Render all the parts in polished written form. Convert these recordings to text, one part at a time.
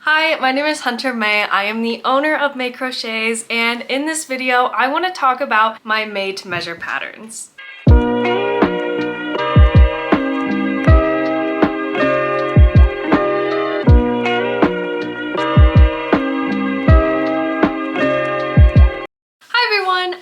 Hi, my name is Hunter May. I am the owner of May Crochets, and in this video, I want to talk about my made-to-measure patterns.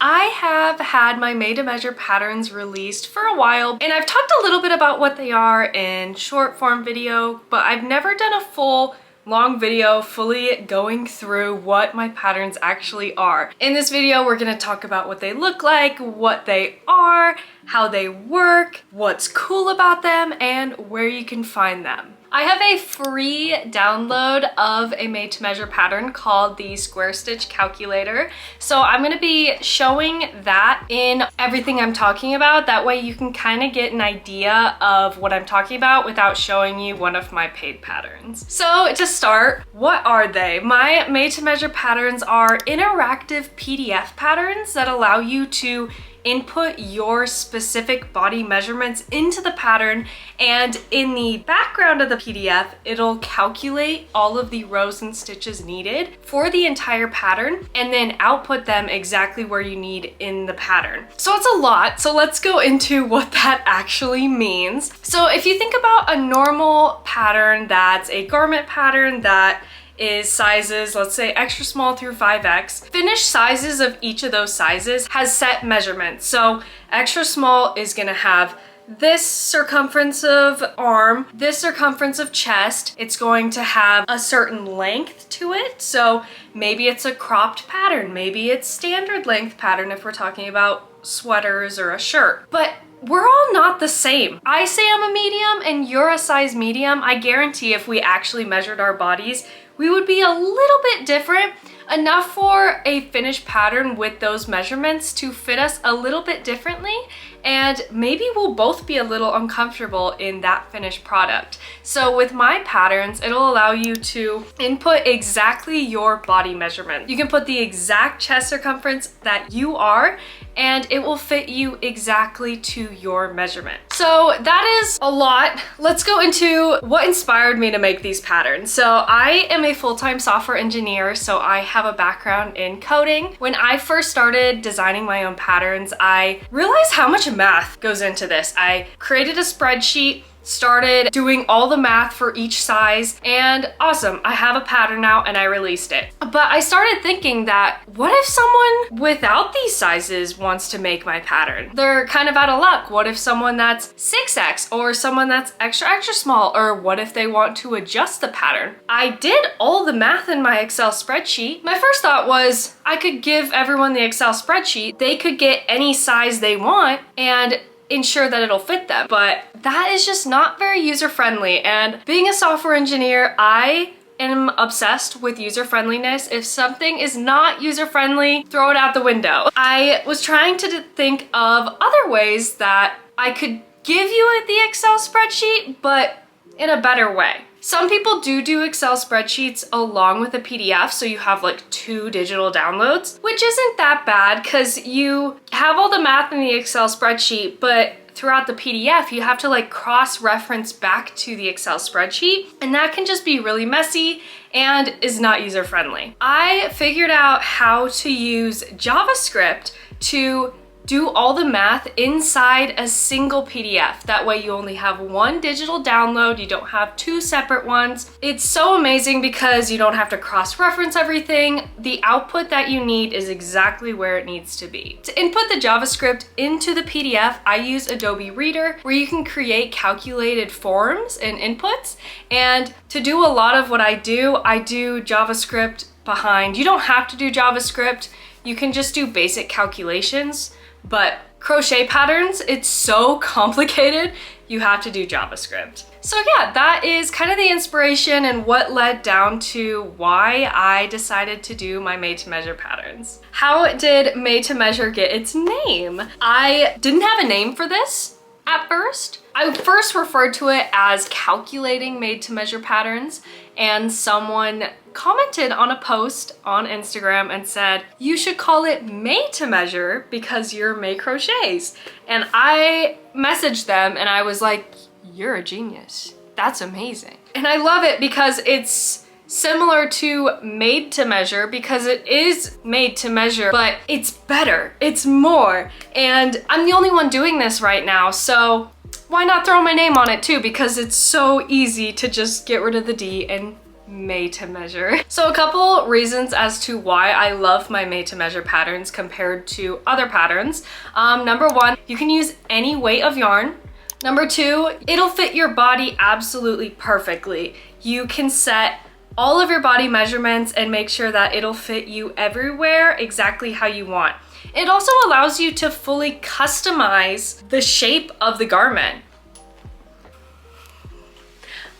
I have had my made-to-measure patterns released for a while, and I've talked a little bit about what they are in short form video, but I've never done a full long video fully going through what my patterns actually are. In this video, we're going to talk about what they look like, what they are, how they work, what's cool about them, and where you can find them. I have a free download of a made-to-measure pattern called the Square Stitch Calculator. So I'm going to be showing that in everything I'm talking about. That way you can kind of get an idea of what I'm talking about without showing you one of my paid patterns. So to start, what are they? My made-to-measure patterns are interactive PDF patterns that allow you to input your specific body measurements into the pattern, and in the background of the PDF, it'll calculate all of the rows and stitches needed for the entire pattern and then output them exactly where you need in the pattern. So it's a lot, so let's go into what that actually means. So if you think about a normal pattern that's a garment pattern that is sizes, let's say extra small through 5X. Finished sizes of each of those sizes has set measurements. So extra small is gonna have this circumference of arm, this circumference of chest. It's going to have a certain length to it. So maybe it's a cropped pattern, maybe it's standard length pattern if we're talking about sweaters or a shirt. But we're all not the same. I say I'm a medium and you're a size medium. I guarantee if we actually measured our bodies, we would be a little bit different, enough for a finished pattern with those measurements to fit us a little bit differently, and maybe we'll both be a little uncomfortable in that finished product. So with my patterns, it'll allow you to input exactly your body measurement. You can put the exact chest circumference that you are, and it will fit you exactly to your measurement. So that is a lot. Let's go into what inspired me to make these patterns. So I am a full-time software engineer, so I have a background in coding. When I first started designing my own patterns, I realized how much math goes into this. I created a spreadsheet, started doing all the math for each size, and awesome, I have a pattern now and I released it. But I started thinking that what if someone without these sizes wants to make my pattern? They're kind of out of luck. What if someone that's 6X or someone that's extra small, or what if they want to adjust the pattern? I did all the math in my Excel spreadsheet. My first thought was I could give everyone the Excel spreadsheet. They could get any size they want and ensure that it'll fit them. But that is just not very user-friendly. And being a software engineer, I am obsessed with user-friendliness. If something is not user-friendly, throw it out the window. I was trying to think of other ways that I could give you the Excel spreadsheet, but in a better way. Some people do Excel spreadsheets along with a PDF, so you have like 2 digital downloads, which isn't that bad because you have all the math in the Excel spreadsheet, but throughout the PDF, you have to like cross-reference back to the Excel spreadsheet, and that can just be really messy and is not user-friendly. I figured out how to use JavaScript to do all the math inside a single PDF. That way you only have one digital download, you don't have 2 separate ones. It's so amazing because you don't have to cross-reference everything. The output that you need is exactly where it needs to be. To input the JavaScript into the PDF, I use Adobe Reader, where you can create calculated forms and inputs. And to do a lot of what I do JavaScript behind. You don't have to do JavaScript. You can just do basic calculations. But crochet patterns, it's so complicated, you have to do JavaScript. So yeah, that is kind of the inspiration and what led down to why I decided to do my made-to-measure patterns. How did made-to-measure get its name? I didn't have a name for this at first. I first referred to it as calculating made-to-measure patterns, and someone commented on a post on Instagram and said, you should call it made to measure because you're May Crochets. And I messaged them and I was like, you're a genius. That's amazing. And I love it because it's similar to made to measure because it is made to measure, but it's better, it's more. And I'm the only one doing this right now, so why not throw my name on it too? Because it's so easy to just get rid of the D and made to measure. So a couple reasons as to why I love my made to measure patterns compared to other patterns. Number one, you can use any weight of yarn. Number two, it'll fit your body absolutely perfectly. You can set all of your body measurements and make sure that it'll fit you everywhere exactly how you want. It also allows you to fully customize the shape of the garment.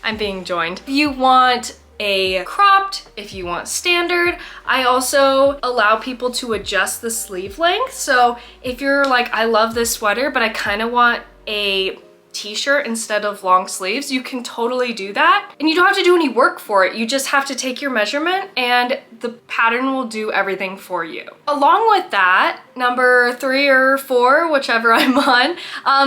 I'm being joined. If you want a cropped, if you want standard, I also allow people to adjust the sleeve length. So if you're like, I love this sweater, but I kind of want a t-shirt instead of long sleeves, you can totally do that. And you don't have to do any work for it. You just have to take your measurement and the pattern will do everything for you. Along with that, number 3 or 4, whichever I'm on,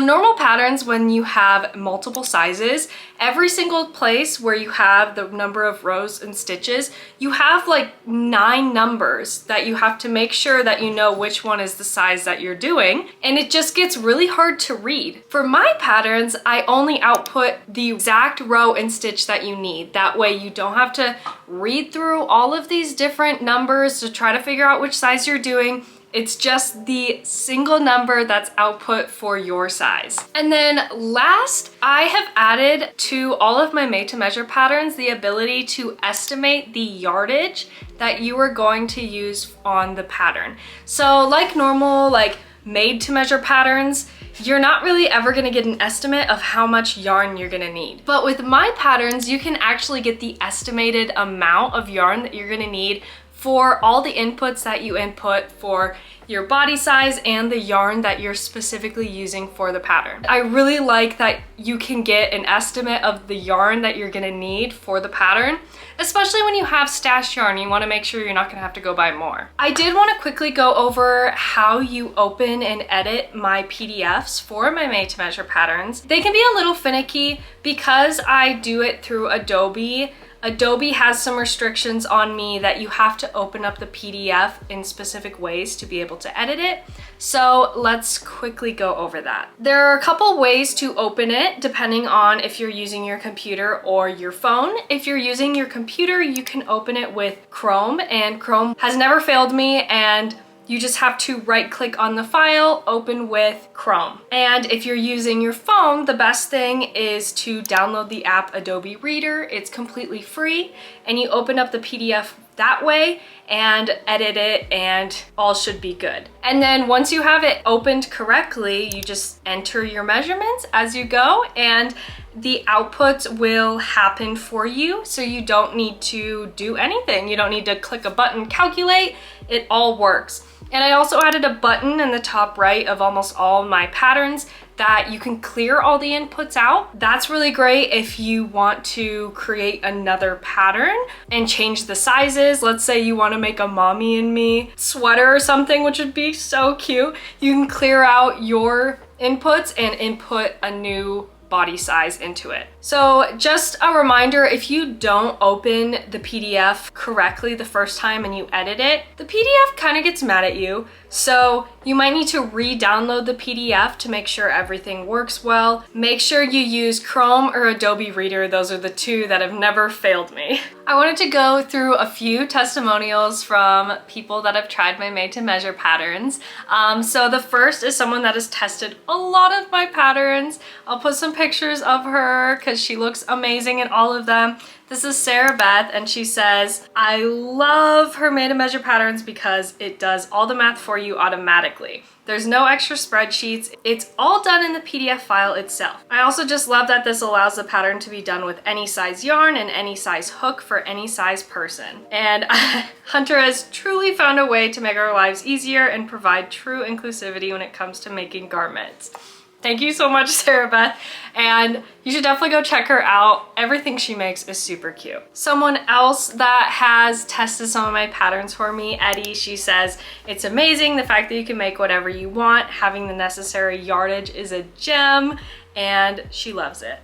normal patterns, when you have multiple sizes, every single place where you have the number of rows and stitches, you have like 9 numbers that you have to make sure that you know which one is the size that you're doing. And it just gets really hard to read. For my patterns, I only output the exact row and stitch that you need. That way you don't have to read through all of these different numbers to try to figure out which size you're doing. It's just the single number that's output for your size. And then last, I have added to all of my made to measure patterns the ability to estimate the yardage that you are going to use on the pattern. So like normal, like made to measure patterns, you're not really ever gonna get an estimate of how much yarn you're gonna need. But with my patterns, you can actually get the estimated amount of yarn that you're gonna need for all the inputs that you input for your body size and the yarn that you're specifically using for the pattern. I really like that you can get an estimate of the yarn that you're gonna need for the pattern, especially when you have stashed yarn. You wanna make sure you're not gonna have to go buy more. I did wanna quickly go over how you open and edit my PDFs for my made to measure patterns. They can be a little finicky because I do it through Adobe. Adobe has some restrictions on me that you have to open up the PDF in specific ways to be able to edit it. So let's quickly go over that. There are a couple ways to open it depending on if you're using your computer or your phone. If you're using your computer, you can open it with Chrome, and Chrome has never failed me, and you just have to right click on the file, open with Chrome. And if you're using your phone, the best thing is to download the app Adobe Reader. It's completely free, and you open up the PDF that way and edit it, and all should be good. And then once you have it opened correctly, you just enter your measurements as you go, and the outputs will happen for you, so you don't need to do anything. You don't need to click a button, calculate, it all works. And I also added a button in the top right of almost all my patterns that you can clear all the inputs out. That's really great if you want to create another pattern and change the sizes. Let's say you want to make a mommy and me sweater or something, which would be so cute. You can clear out your inputs and input a new body size into it. So just a reminder, if you don't open the PDF correctly the first time and you edit it, the PDF kind of gets mad at you. So you might need to re-download the PDF to make sure everything works well. Make sure you use Chrome or Adobe Reader. Those are the two that have never failed me. I wanted to go through a few testimonials from people that have tried my made to measure patterns. So the first is someone that has tested a lot of my patterns. I'll put some pictures of her because she looks amazing in all of them. This is Sarah Beth, and she says, I love her made to measure patterns because it does all the math for you automatically. There's no extra spreadsheets. It's all done in the PDF file itself. I also just love that this allows the pattern to be done with any size yarn and any size hook for any size person. And Hunter has truly found a way to make our lives easier and provide true inclusivity when it comes to making garments. Thank you so much, Sarah Beth, and you should definitely go check her out. Everything she makes is super cute. Someone else that has tested some of my patterns for me, Eddie, she says, it's amazing the fact that you can make whatever you want. Having the necessary yardage is a gem. and she loves it.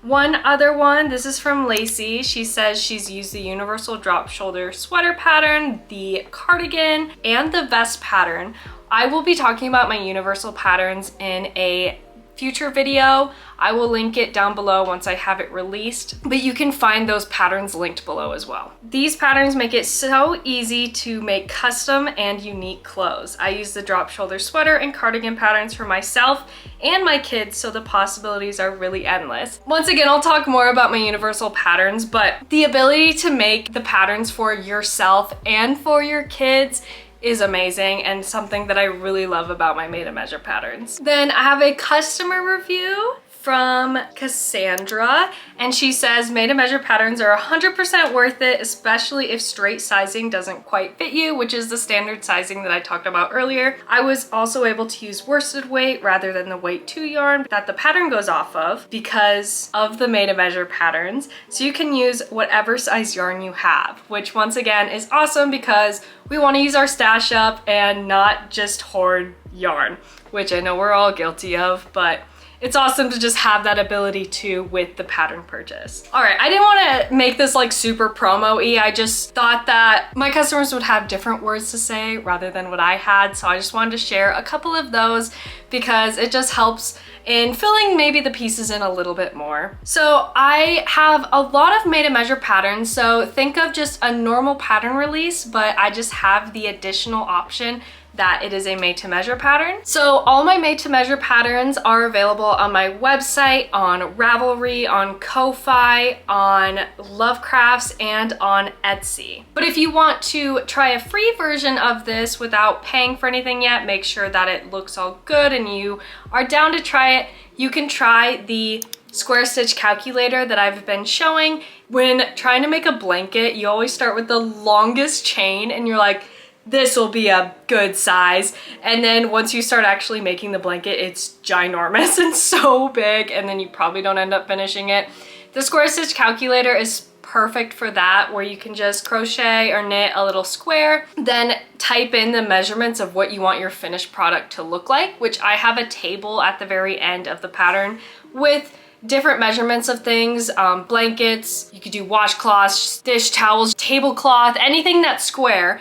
One other one, this is from Lacey. She says she's used the universal drop shoulder sweater pattern, the cardigan, and the vest pattern. I will be talking about my universal patterns in a future video. I will link it down below once I have it released, but you can find those patterns linked below as well. These patterns make it so easy to make custom and unique clothes. I use the drop shoulder sweater and cardigan patterns for myself and my kids, so the possibilities are really endless. Once again, I'll talk more about my universal patterns, but the ability to make the patterns for yourself and for your kids is amazing and something that I really love about my made-to-measure patterns. Then I have a customer review from Cassandra, and she says made-to-measure patterns are 100% worth it, especially if straight sizing doesn't quite fit you, which is the standard sizing that I talked about earlier. I was also able to use worsted weight rather than the weight 2 yarn that the pattern goes off of because of the made-to-measure patterns. So you can use whatever size yarn you have, which once again is awesome because we want to use our stash up and not just hoard yarn, which I know we're all guilty of, but it's awesome to just have that ability too with the pattern purchase. All right, I didn't want to make this like super promo-y. I just thought that my customers would have different words to say rather than what I had. So I just wanted to share a couple of those because it just helps in filling maybe the pieces in a little bit more. So I have a lot of made-to-measure patterns. So think of just a normal pattern release, but I just have the additional option that it is a made-to-measure pattern. So all my made-to-measure patterns are available on my website, on Ravelry, on Ko-Fi, on Lovecrafts, and on Etsy. But if you want to try a free version of this without paying for anything yet, make sure that it looks all good and you are down to try it, you can try the square stitch calculator that I've been showing. When trying to make a blanket, you always start with the longest chain and you're like, this will be a good size. And then once you start actually making the blanket, it's ginormous and so big, and then you probably don't end up finishing it. The square stitch calculator is perfect for that, where you can just crochet or knit a little square, then type in the measurements of what you want your finished product to look like, which I have a table at the very end of the pattern with different measurements of things, blankets, you could do washcloths, dish towels, tablecloth, anything that's square.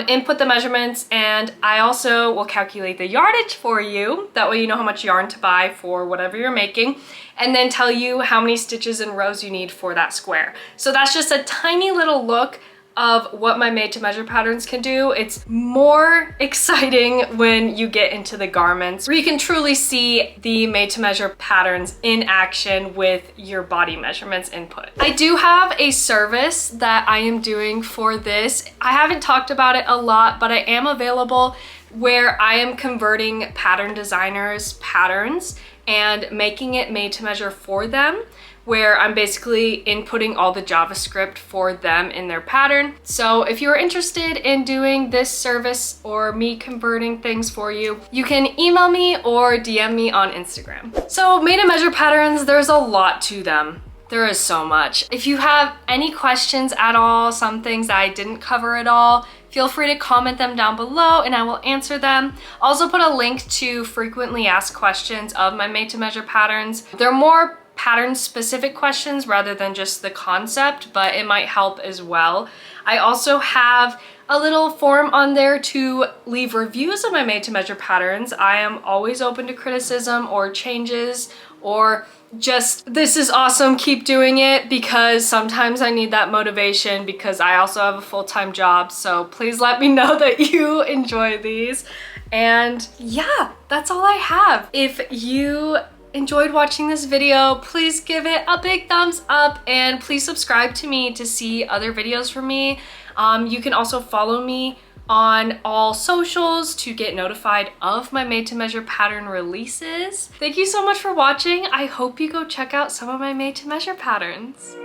Input the measurements, and I also will calculate the yardage for you. That way you know how much yarn to buy for whatever you're making, and then tell you how many stitches and rows you need for that square. So that's just a tiny little look of what my made-to-measure patterns can do. It's more exciting when you get into the garments where you can truly see the made-to-measure patterns in action with your body measurements input. I do have a service that I am doing for this. I haven't talked about it a lot, but I am available where I am converting pattern designers' patterns and making it made to measure for them, where I'm basically inputting all the JavaScript for them in their pattern. So if you're interested in doing this service or me converting things for you, you can email me or DM me on Instagram. So made to measure patterns, there's a lot to them. There is so much. If you have any questions at all, some things that I didn't cover at all, feel free to comment them down below and I will answer them. I'll also put a link to frequently asked questions of my made to measure patterns. They're more pattern specific questions rather than just the concept, but it might help as well. I also have a little form on there to leave reviews of my made to measure patterns. I am always open to criticism or changes, or just, this is awesome, keep doing it, because sometimes I need that motivation because I also have a full-time job. So please let me know that you enjoy these. And yeah, that's all I have. If you enjoyed watching this video, please give it a big thumbs up and please subscribe to me to see other videos from me. You can also follow me on all socials to get notified of my made to measure pattern releases. Thank you so much for watching. I hope you go check out some of my made to measure patterns.